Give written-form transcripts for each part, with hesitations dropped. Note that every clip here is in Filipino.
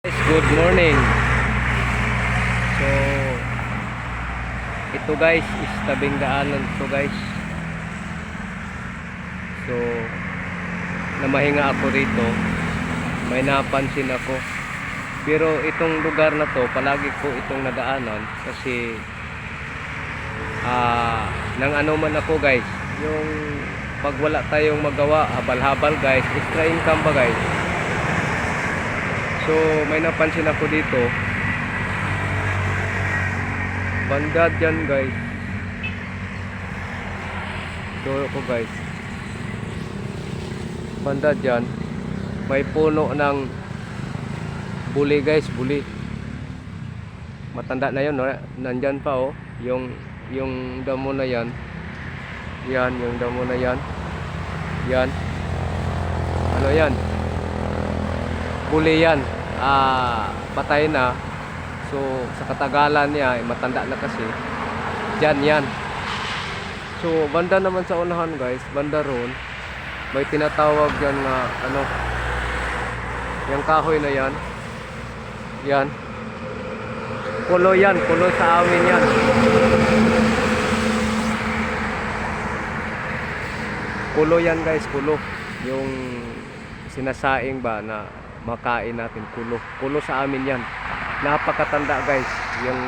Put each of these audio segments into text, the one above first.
Good morning. So ito guys is tabing daanan to guys. So namahinga ako rito. May napansin ako. Pero itong lugar na to palagi ko itong nadaanan kasi nang ano man ako guys, yung pag wala tayong magawa, habal-habal guys, extra income ba guys. So may napansin ako dito, banda dyan guys. So ko guys, banda dyan may puno ng buli guys, buli. Matanda na yun, no? Nandyan pa oh, yung damo na yan. Yan, yung damo na yan. Yan. Ano yan? Buli yan. Patay na. So sa katagalan niya matanda na kasi. Diyan yan. So banda naman sa unahan guys, banda roon may tinatawag diyan na ano, yung kahoy na yan. Yan. Kulo yan, kulo sa amin yan. Kulo yan guys, kulo. Yung sinasaing ba na makain natin, kulo. Kulo sa amin yan. Napakatanda guys. Yung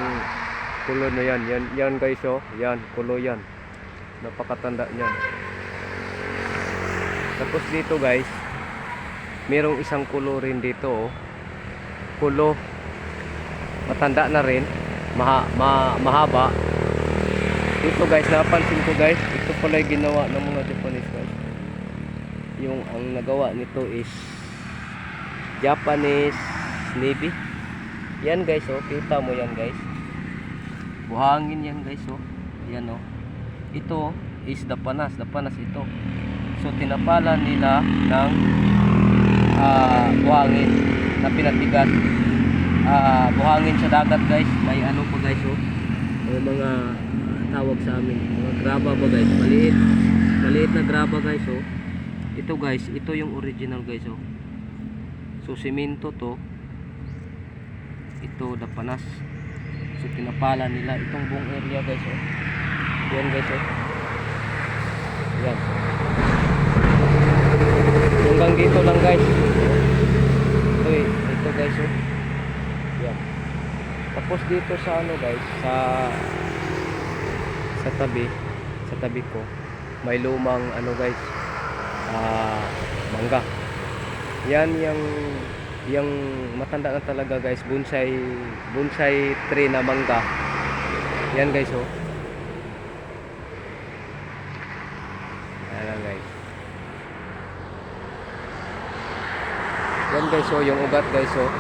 kulo na yan. Yan guys oh. Yan, kulo yan. Napakatanda niyan. Tapos dito guys, merong isang kulo rin dito oh. Kulo. Matanda na rin. Mahaba. Dito guys, napansin ko guys, ito pala yung ginawa ng mga Japanese guys. Yung ang nagawa nito is Japanese Navy. Yan guys oh, kita mo yan guys. Buhangin yan guys oh. Yan oh. Ito is dapanas ito. So tinapalan nila ng buhangin na pinatigas. Buhangin sa dagat guys. May ano pa guys oh. May mga tawag sa amin, mga graba ba guys, maliit na graba guys oh. Ito guys, ito yung original guys oh. So semento to, ito dapanas. So tinapalan nila itong buong area guys oh. Yan guys oh. Yan. Hanggang dito lang guys. Ito guys oh. Yan. Tapos dito sa ano guys, sa tabi ko may lumang ano guys, mangga. Yan yung matanda na talaga guys, bonsai tree na mangga. Yan guys oh. Ayan guys. Yan guys oh, yung ugat guys oh.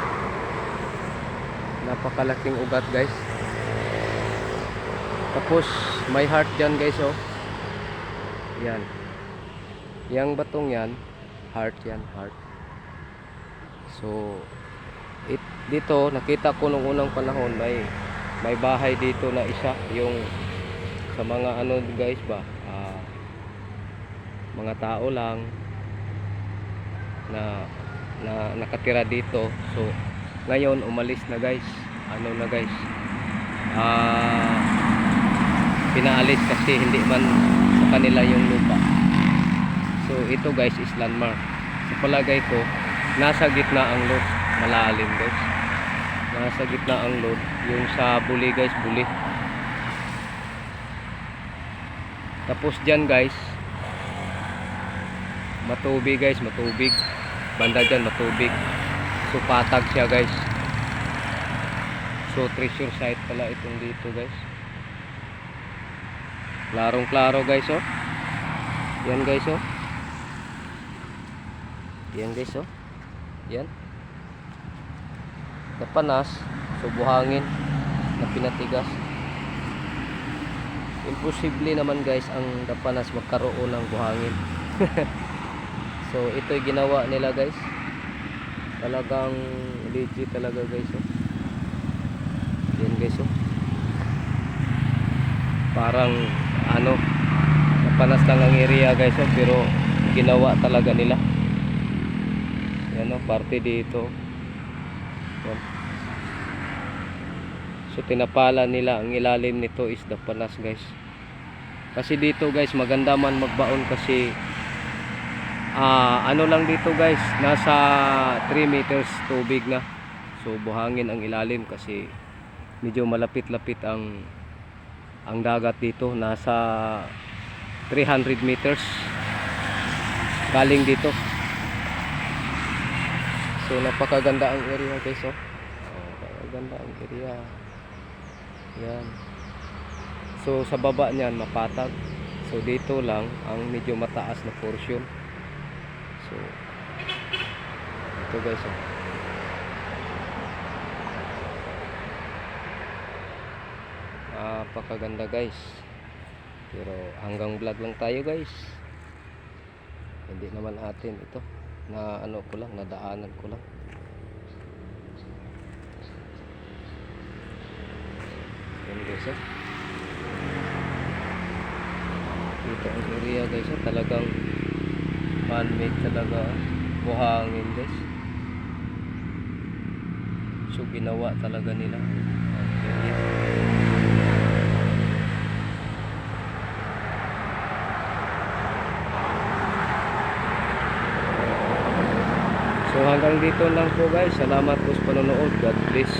Napakalaking ugat guys. Tapos may heart dyan guys oh. Yan. Yang batong yan, heart yan, heart. So dito nakita ko nung unang panahon may bahay dito na isa, yung sa mga ano guys ba, mga tao lang na nakatira dito. So ngayon umalis na guys. Ano na guys, pinaalis kasi hindi man sa kanila yung lupa. So ito guys is landmark. Sa palagay ko nasa gitna ang load, malalim guys. Nasa gitna ang load, yung sa buli guys, buli. Tapos dyan guys matubig guys, matubig. Banda dyan matubig. So patag siya guys. So treasure site pala itong dito guys. Klarong klaro guys oh. Yan guys oh. Yan guys oh. Yan. Dapanas, so buhangin na pinatigas. Imposible naman guys ang dapanas magkaroon ng buhangin. So ito'y ginawa nila guys. Talagang legit talaga guys oh. Yan guys oh. Parang ano, napanas lang ang area guys oh, pero ginawa talaga nila. Yan oh, parte dito. Yan. So tinapala nila, ang ilalim nito is Dapalas guys. Kasi dito guys maganda man magbaon kasi ano lang dito guys, nasa 3 meters tubig na. So buhangin ang ilalim kasi medyo malapit-lapit ang dagat dito, nasa 300 meters galing dito. So napakaganda ang area guys, oh. Napakaganda ang area. Yan. So sa baba niyan mapatag. So dito lang ang medyo mataas na portion. So ito guys, oh. Napakaganda guys. Pero hanggang vlog lang tayo guys. Hindi naman atin ito na ano ko lang, nadaanan ko lang. Yan guys, oh. Dito ang area guys, oh. Talagang man-made talaga, buhangin guys. So ginawa talaga nila ang area. So hanggang dito lang po guys. Salamat po sa panonood. God bless.